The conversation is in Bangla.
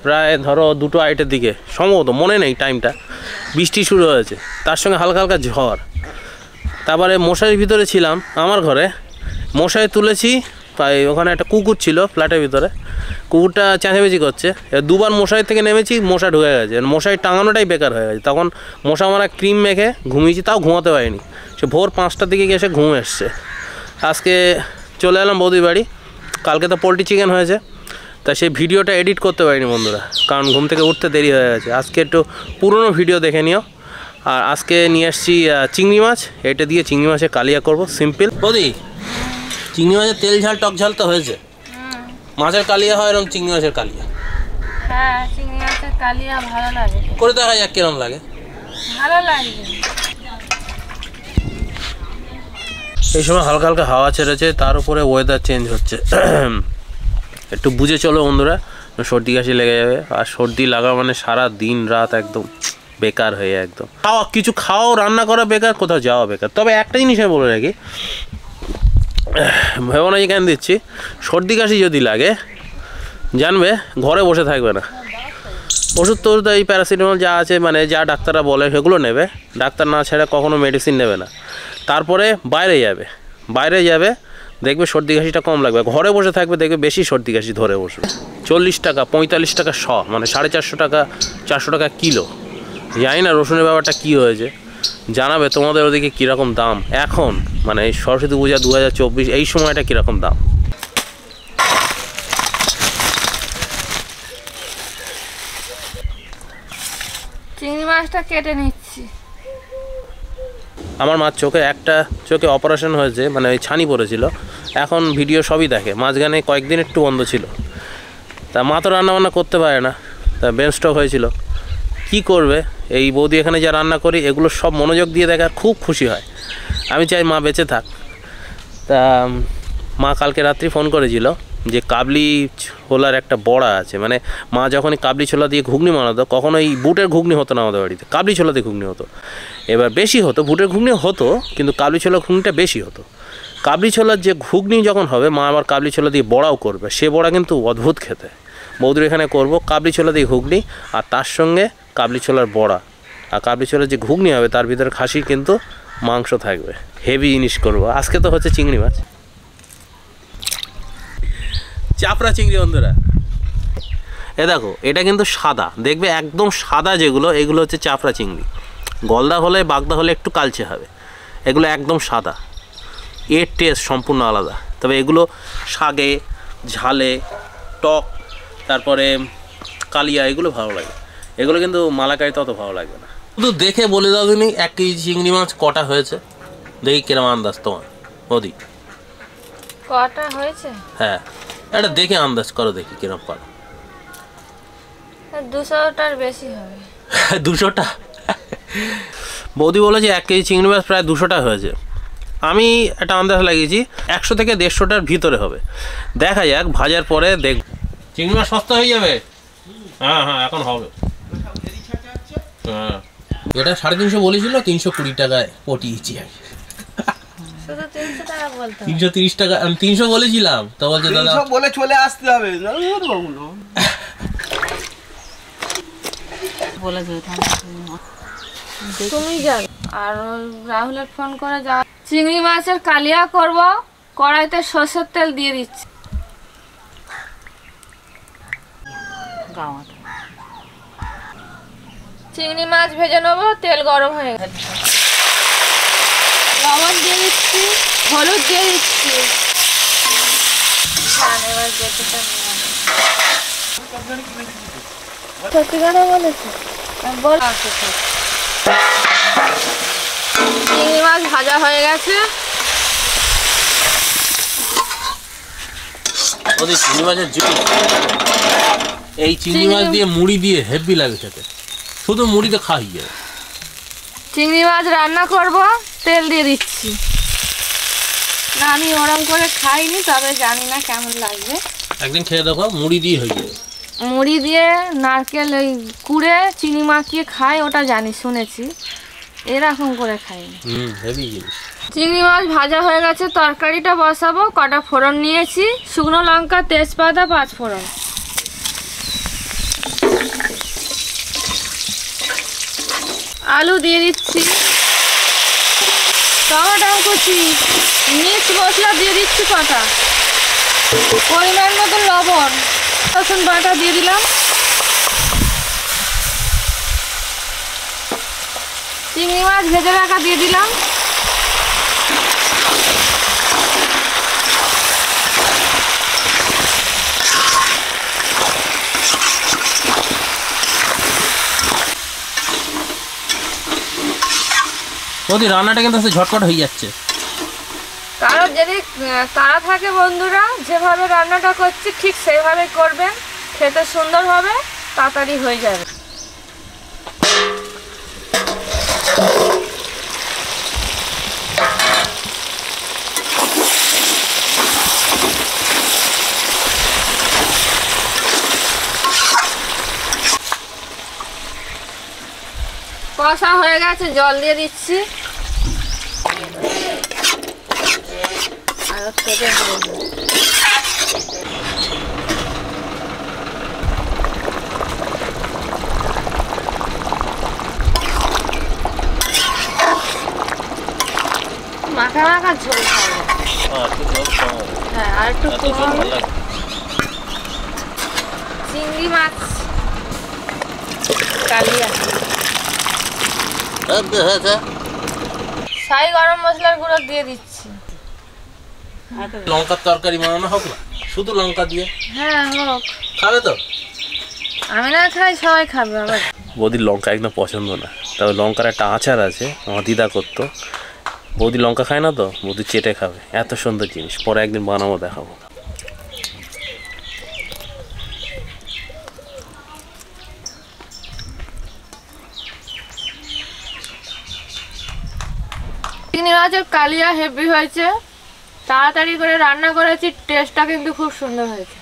প্রায় ধরো 2টো আড়াইটের দিকে সম্ভবত, মনে নেই টাইমটা। বৃষ্টি শুরু হয়েছে, তার সঙ্গে হালকা হালকা ঝড়। তারপরে মশারির ভিতরে ছিলাম আমার ঘরে, মশারি তুলেছি, তাই ওখানে একটা কুকুর ছিল ফ্ল্যাটের ভিতরে, কুকুরটা চেঁচামেচি করছে। দুবার মশারি থেকে নেমেছি, মশা ঢুকে গেছে, মশারি টাঙানোটাই বেকার হয়ে গেছে। তখন মশা মারা ক্রিম মেখে ঘুমিয়েছি, তাও ঘুমাতে পারিনি। সে ভোর 5টার দিকে গিয়ে এসে ঘুম এসছে। আজকে চলে এলাম বৌদির বাড়ি, কালকে তো পোলট্রি চিকেন হয়েছে, তা সেই ভিডিওটা এডিট করতে পারিনি বন্ধুরা, কারণ ঘুম থেকে উঠতে দেরি হয়ে গেছে। আজকে একটু পুরনো ভিডিও দেখে নিও। আর আজকে নিয়ে এসেছি চিংড়ি মাছ, এটা দিয়ে চিংড়ি মাছের কালিয়া করব সিম্পল। বৌদি, চিংড়ি মাছের তেল ঝাল টক ঝাল তো হয়েছে, মাছের কালিয়া হয় এবং চিংড়ি মাছের কালিয়া। হ্যাঁ, চিংড়ি মাছের কালিয়া ভালো লাগে, করে দেখা যাক কিরকম লাগে। ভালো লাগে। এই সময় হালকা হালকা হাওয়া ছেড়েছে, তার উপরে ওয়েদার চেঞ্জ হচ্ছে। একটু বুঝে চলো বন্ধুরা, সর্দি কাশি লেগে যাবে। আর সর্দি লাগা মানে সারা দিন রাত একদম বেকার হয়ে, একদম খাওয়া কিছু খাওয়াও, রান্না করা বেকার, কোথাও যাওয়া বেকার। তবে একটা জিনিস আমি বলে রাখি, ভেবো না যে কেন দিচ্ছি, সর্দি কাশি যদি লাগে জানবে ঘরে বসে থাকবে না। ওষুধ তো এই প্যারাসিটামল যা আছে, মানে যা ডাক্তাররা বলে সেগুলো নেবে, ডাক্তার না ছেড়ে কখনো মেডিসিন নেবে না। তারপরে বাইরে যাবে, দেখবে সর্দি কাশিটা কম লাগবে। ঘরে বসে থাকবে, দেখবে বেশি সর্দি কাশি ধরে বসবে। 40 টাকা 45 টাকা শ, মানে 450 টাকা 400 টাকা কিলো। জানি না রসুনের ব্যাপারটা কী হয়েছে, জানাবে তোমাদের ওদিকে কীরকম দাম এখন, মানে এই সরস্বতী পূজা 2024 এই সময়টা কীরকম দাম। চিংড়ি মাছটা কেটে নিচ্ছি। আমার মার একটা চোখে অপারেশন হয়েছে, মানে ওই ছানি পড়েছিল, এখন ভিডিও সবই দেখে। মাঝখানে কয়েকদিন একটু বন্ধ ছিল, তা মা তো রান্নাবান্না করতে পারে না, তা ব্রেন স্ট্রোক হয়েছিল। কি করবে, এই বৌদি এখানে যা রান্না করি এগুলো সব মনোযোগ দিয়ে দেখার খুব খুশি হয়। আমি চাই মা বেঁচে থাক। তা মা কালকে রাত্রি ফোন করেছিল যে কাবলি ছোলার একটা বড়া আছে, মানে মা যখনই কাবলি ছোলা দিয়ে ঘুগনি বানাতো, কখনো এই বুটের ঘুগনি হতো না আমাদের বাড়িতে, কাবলি ছোলা দিয়ে ঘুগনি হতো। এবার বেশি হতো, বুটের ঘুগনি হতো কিন্তু কাবলি ছোলা ঘুগনিটা বেশি হতো। কাবলি ছোলার যে ঘুগনি যখন হবে, মা আবার কাবলি ছোলা দিয়ে বড়াও করবে, সে বড়া কিন্তু অদ্ভুত খেতে। বৌদির এখানে করব কাবলি ছোলা দিয়ে ঘুগনি, আর তার সঙ্গে কাবলি ছোলার বড়া। আর কাবলি ছোলার যে ঘুগনি হবে তার ভিতরে খাসির কিন্তু মাংস থাকবে, হেভি জিনিস করবো। আজকে তো হচ্ছে চিংড়ি মাছ, চাপড়া চিংড়ি বন্ধুরা। এ দেখো, এটা কিন্তু সাদা, দেখবে একদম সাদা যেগুলো, এগুলো হচ্ছে চাপড়া চিংড়ি। গলদা হলে বাগদা হলে একটু কালচে হবে, এগুলো একদম সাদা। এর টেস্ট সম্পূর্ণ আলাদা। তবে এগুলো শাকে, ঝালে, টক, তারপরে কালিয়া, এগুলো ভালো লাগে। এগুলো কিন্তু মালাকারিতে অত ভালো লাগবে না। শুধু দেখে বলে দাও তুমি 1 কেজি চিংড়ি মাছ কটা হয়েছে, দেখি কিরম আন্দাজ তোমার বৌদি। কটা হয়েছে? হ্যাঁ, এটা দেখে আন্দাজ করো, দেখি কিরম পারো। 200টার বেশি হবে। 200টা? বৌদি বলে যে 1 কেজি চিংড়ি মাছ প্রায় 200টা হয়েছে। আমি একটা আন্দাজ লাগিয়েছি 100 থেকে 150টার ভিতরে হবে। দেখা যাক, ভাজার পরে দেখ। চিংড়ি মাছ সস্তা হয়ে যাবে। হ্যাঁ হ্যাঁ, এখন হবে। হ্যাঁ, এটা 350 বলেছিল, 320 টাকায় পটিয়েছি আমি। শুধু 300 টাকা বলতে, 330 টাকা আমি 300 বলেছিলাম, তো বলছে দাদা 300 বলে চলে আসতে হবে। তুমি যাবে। আর রাহুলের ফোন করে যা, চিংড়ি মাছের কালিয়া করব, কড়াইতে সরষের তেল দিয়ে দিচ্ছি। চিংড়ি মাছ ভেজে নেবো, তেল গরম হয়ে গেছে, লবণ দিয়ে দিচ্ছি, হলুদ দিয়ে দিচ্ছি। সত্যি কথা বলেছি, চিংড়ি মাছ ভাজা হয়ে গেছে। চিংড়ি মাছের এই চিংড়ি মাছ দিয়ে মুড়ি দিয়ে হেভি লাগে খেতে, শুধু মুড়িতে খাই যায়। চিংড়ি মাছ রান্না করব, তেল দিয়ে দিচ্ছি। না, আমি ওরম করে খাইনি, তবে জানি না কেমন লাগবে। একদিন খেয়ে দেখো, মুড়ি দিয়ে হয়ে যাবে। মুড়ি দিয়ে নারকেল ওই কুড়ে চিনি মাখিয়ে খায়, ওটা জানি, শুনেছি, এরকম করে খাইনি। হেভি জিনিস। চিংড়ি মাছ ভাজা হয়ে গেছে, তরকারিটা বসাবো। কটা ফোড়ন নিয়েছি, শুকনো লঙ্কা, তেজপাতা, 5 ফোড়ন। আলু দিয়ে দিচ্ছি, টমেটো কুচি, মিক্স মশলা দিয়ে দিচ্ছি কটা, পরিমাণ মতো লবণ, রসুন বাটা দিয়ে দিলাম, চিংড়ি মাছ ভেজে রাখা দিয়ে দিলাম, বৌদি রান্নাটা কিন্তু ঝটপট হয়ে যাচ্ছে। কারণ যদি তাড়া থাকে বন্ধুরা, যেভাবে রান্নাটা করছি ঠিক সেইভাবে করবেন, খেতে সুন্দর হবে, তাড়াতাড়ি হয়ে যাবে। কষা হয়ে গেছে, জল দিয়ে দিচ্ছি। আর খেতে হবে মাখা মাখা ঝোল খাবে। হ্যাঁ, আর একটু চিংড়ি মাছ কালিয়া, ছাই গরম মশলার গুঁড়ো দিয়ে দিচ্ছি। লঙ্কার তরকারি বানানো হোক না, শুধু লঙ্কা দিয়ে। হ্যাঁ হোক, খাবে তো? আমি না খাই, সবাই খাবে। আবার বৌদির লঙ্কা একদম পছন্দ না, তবে লঙ্কার একটা আচার আছে, আমার দিদা করতো। বৌদি লঙ্কা খায় না তো, বৌদি চেটে খাবে, এত সুন্দর জিনিস। পরে একদিন বানাবো, দেখাবো। চিংড়ি মাছের কালিয়া হেভি হয়েছে, তাড়াতাড়ি করে রান্না করেছি, টেস্টটা কিন্তু খুব সুন্দর হয়েছে।